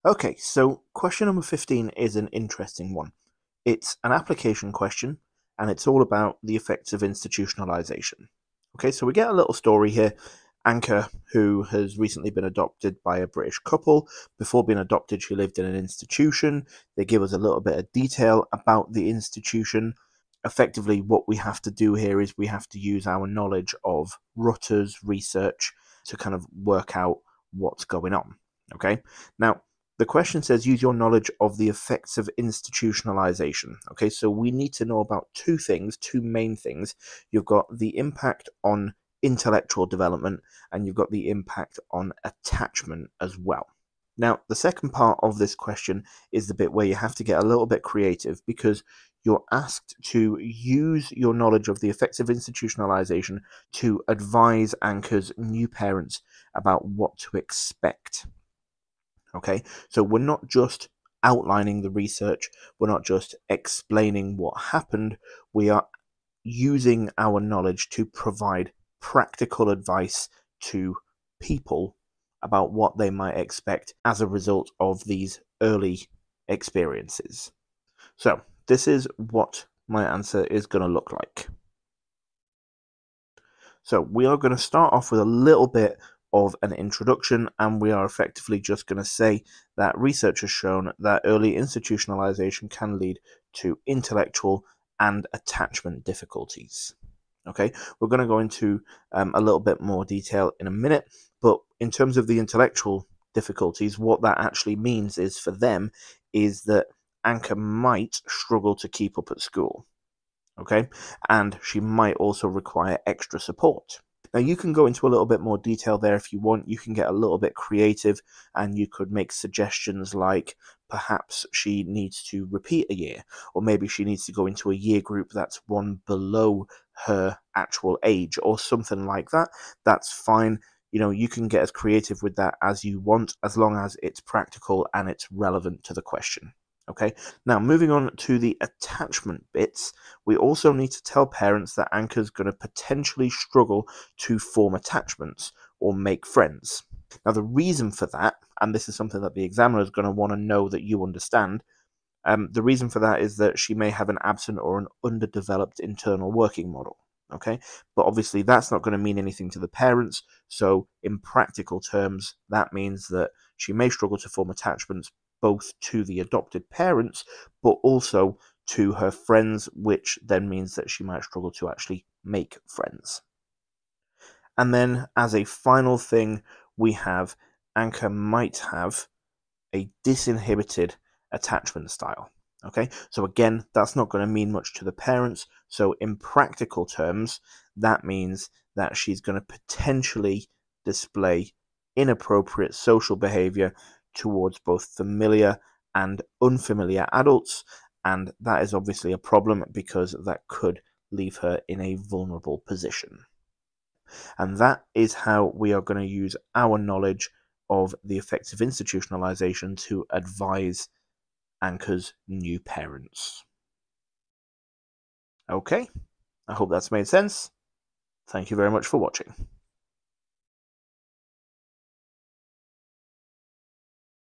Okay, so question number 15 is an interesting one. It's an application question, and it's all about the effects of institutionalization. Okay, so we get a little story here. Anka, who has recently been adopted by a British couple. Before being adopted, she lived in an institution. They give us a little bit of detail about the institution. Effectively, what we have to do here is we have to use our knowledge of Rutter's research to kind of work out what's going on. Okay, now the question says use your knowledge of the effects of institutionalization. Okay, so we need to know about two things, two main things. You've got the impact on intellectual development and you've got the impact on attachment as well. Now, the second part of this question is the bit where you have to get a little bit creative because you're asked to use your knowledge of the effects of institutionalization to advise Anka's new parents about what to expect. Okay, so we're not just outlining the research, we're not just explaining what happened, we are using our knowledge to provide practical advice to people about what they might expect as a result of these early experiences. So, this is what my answer is going to look like. So we are going to start off with a little bit of an introduction, and we are effectively just going to say that research has shown that early institutionalization can lead to intellectual and attachment difficulties. Okay, we're going to go into a little bit more detail in a minute, but in terms of the intellectual difficulties, what that actually means is for them is that Anka might struggle to keep up at school. Okay, and she might also require extra support. Now, you can go into a little bit more detail there if you want. You can get a little bit creative and you could make suggestions like perhaps she needs to repeat a year, or maybe she needs to go into a year group that's one below her actual age, or something like that. That's fine. You know, you can get as creative with that as you want, as long as it's practical and it's relevant to the question. Okay, now moving on to the attachment bits, we also need to tell parents that Anka's going to potentially struggle to form attachments or make friends. Now, the reason for that, and this is something that the examiner is going to want to know that you understand, the reason for that is that she may have an absent or an underdeveloped internal working model. Okay, but obviously that's not going to mean anything to the parents. So, in practical terms, that means that she may struggle to form attachments both to the adopted parents, but also to her friends, which then means that she might struggle to actually make friends. And then, as a final thing, we have Anka might have a disinhibited attachment style. Okay, so again, that's not going to mean much to the parents. So, in practical terms, that means that she's going to potentially display inappropriate social behavior towards both familiar and unfamiliar adults, and that is obviously a problem because that could leave her in a vulnerable position. And that is how we are going to use our knowledge of the effects of institutionalization to advise Anka's new parents. Okay, I hope that's made sense. Thank you very much for watching.